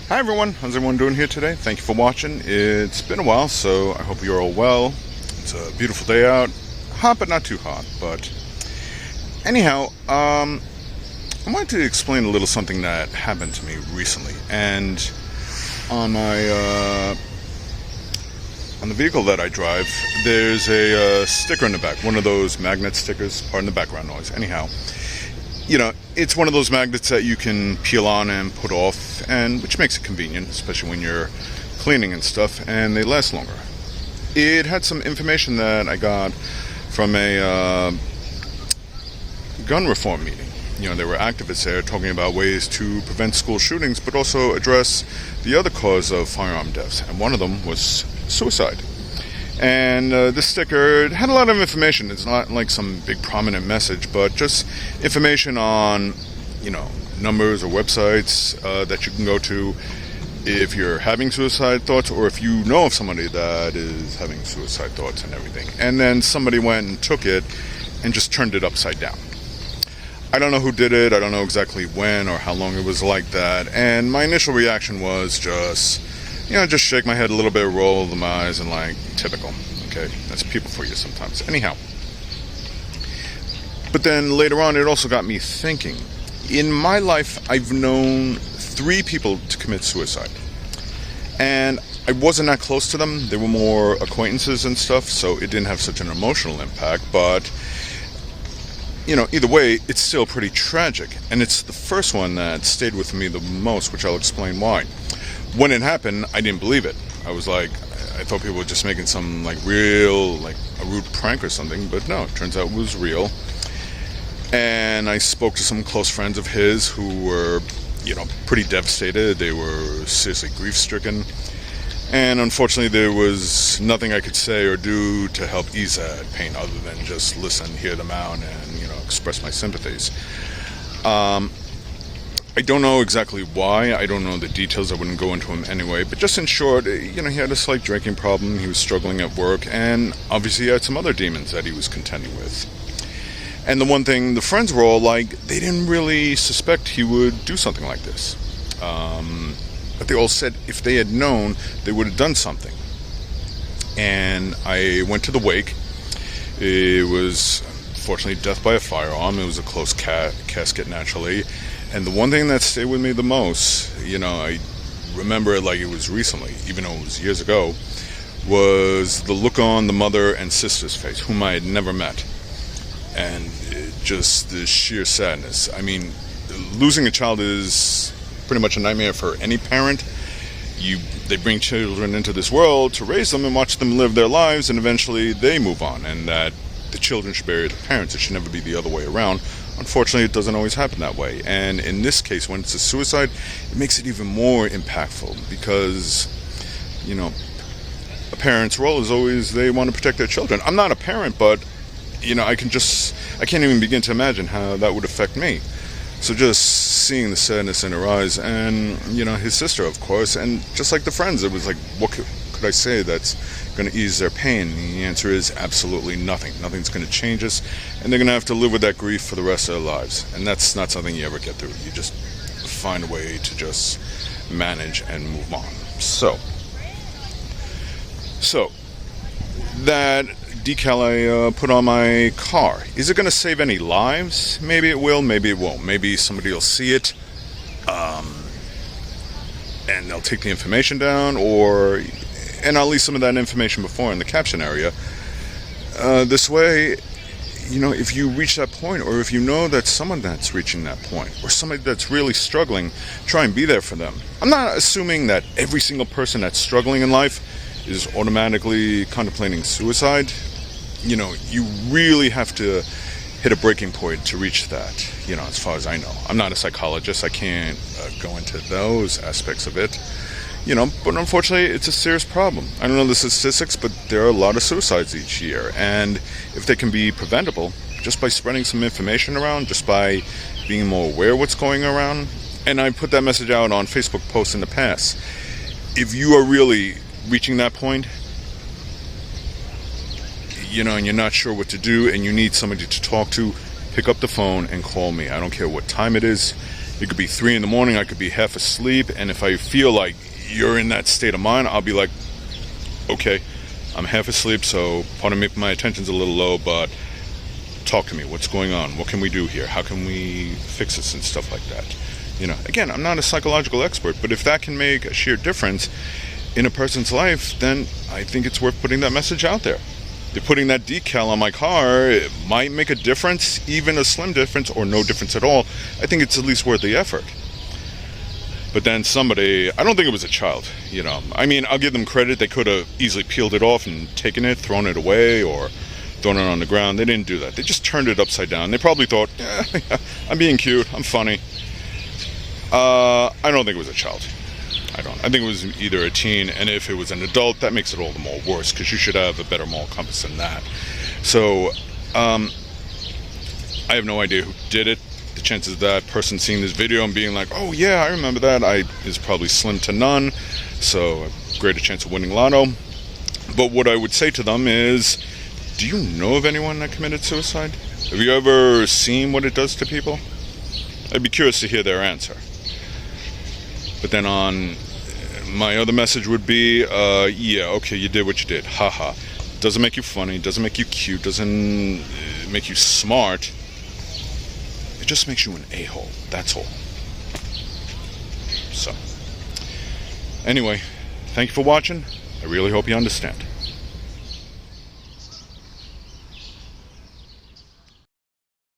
Hi everyone, how's everyone doing here today? Thank you for watching. It's been a while, so I hope you're all well. It's a beautiful day out. Hot, but not too hot. But anyhow, I wanted to explain a little something that happened to me recently. And on the vehicle that I drive, there's a sticker in the back, one of those magnet stickers. Pardon the background noise. Anyhow, it's one of those magnets that you can peel on and put off, and which makes it convenient, especially when you're cleaning and stuff, and they last longer. It had some information that I got from a gun reform meeting. There were activists there talking about ways to prevent school shootings, but also address the other cause of firearm deaths, and one of them was suicide. And this sticker had a lot of information. It's not like some big prominent message, but just information on, numbers or websites that you can go to if you're having suicide thoughts, or if you know of somebody that is having suicide thoughts and everything. And then somebody went and took it and just turned it upside down. I don't know who did it. I don't know exactly when or how long it was like that. And my initial reaction was just shake my head a little bit, roll my eyes, and typical. Okay, that's people for you sometimes. Anyhow. But then later on, it also got me thinking. In my life, I've known 3 people to commit suicide. And I wasn't that close to them. They were more acquaintances and stuff, so it didn't have such an emotional impact. But, either way, it's still pretty tragic. And it's the first one that stayed with me the most, which I'll explain why. When it happened, I didn't believe it. I thought people were just making some a rude prank or something, but no, it turns out it was real. And I spoke to some close friends of his who were, pretty devastated. They were seriously grief-stricken. And unfortunately, there was nothing I could say or do to help ease that pain other than just listen, hear them out, and, express my sympathies. I don't know exactly why. I don't know the details. I wouldn't go into them anyway. But just in short, he had a slight drinking problem. He was struggling at work. And obviously he had some other demons that he was contending with. And the one thing, the friends were all they didn't really suspect he would do something like this. But they all said if they had known, they would have done something. And I went to the wake. It was, fortunately, death by a firearm. It was a close casket, naturally. And the one thing that stayed with me the most, I remember it like it was recently, even though it was years ago, was the look on the mother and sister's face, whom I had never met. And just the sheer sadness. I mean, losing a child is pretty much a nightmare for any parent. They bring children into this world to raise them and watch them live their lives, and eventually they move on, and that the children should bury the parents. It should never be the other way around. Unfortunately, it doesn't always happen that way. And in this case, when it's a suicide, it makes it even more impactful because, a parent's role is always they want to protect their children. I'm not a parent, but, I can't even begin to imagine how that would affect me. So just seeing the sadness in her eyes and, his sister, of course, and just like the friends, it was what could I say that's going to ease their pain? And the answer is absolutely nothing. Nothing's going to change us, and they're going to have to live with that grief for the rest of their lives. And that's not something you ever get through. You just find a way to just manage and move on. So that decal I put on my car, is it going to save any lives? Maybe it will, maybe it won't. Maybe somebody will see it and they'll take the information down, and I'll leave some of that information before in the caption area. This way, if you reach that point, or if you know that someone that's reaching that point, or somebody that's really struggling, try and be there for them. I'm not assuming that every single person that's struggling in life is automatically contemplating suicide. You really have to hit a breaking point to reach that, as far as I know. I'm not a psychologist. I can't go into those aspects of it. But unfortunately, it's a serious problem. I don't know the statistics, but there are a lot of suicides each year. And if they can be preventable, just by spreading some information around, just by being more aware of what's going around. And I put that message out on Facebook posts in the past. If you are really reaching that point, and you're not sure what to do, and you need somebody to talk to, pick up the phone and call me. I don't care what time it is. It could be 3 in the morning, I could be half asleep, and if I feel like you're in that state of mind, I'll be like, okay, I'm half asleep, so pardon me if my attention's a little low, but talk to me. What's going on? What can we do here? How can we fix this and stuff like that? Again, I'm not a psychological expert, but if that can make a sheer difference in a person's life, then I think it's worth putting that message out there. If putting that decal on my car, it might make a difference, even a slim difference or no difference at all. I think it's at least worth the effort. But then somebody, I don't think it was a child, I'll give them credit. They could have easily peeled it off and taken it, thrown it away, or thrown it on the ground. They didn't do that. They just turned it upside down. They probably thought, I'm being cute, I'm funny. I don't think it was a child. I think it was either a teen, and if it was an adult, that makes it all the more worse, because you should have a better moral compass than that. So, I have no idea who did it. The chances of that person seeing this video and being like, oh yeah, I remember that, is probably slim to none, so a greater chance of winning lotto. But what I would say to them is, do you know of anyone that committed suicide? Have you ever seen what it does to people? I'd be curious to hear their answer. But then on my other message would be, yeah, okay, you did what you did, haha. Doesn't make you funny, doesn't make you cute, doesn't make you smart. It just makes you an a-hole, that's all. So, anyway, thank you for watching. I really hope you understand.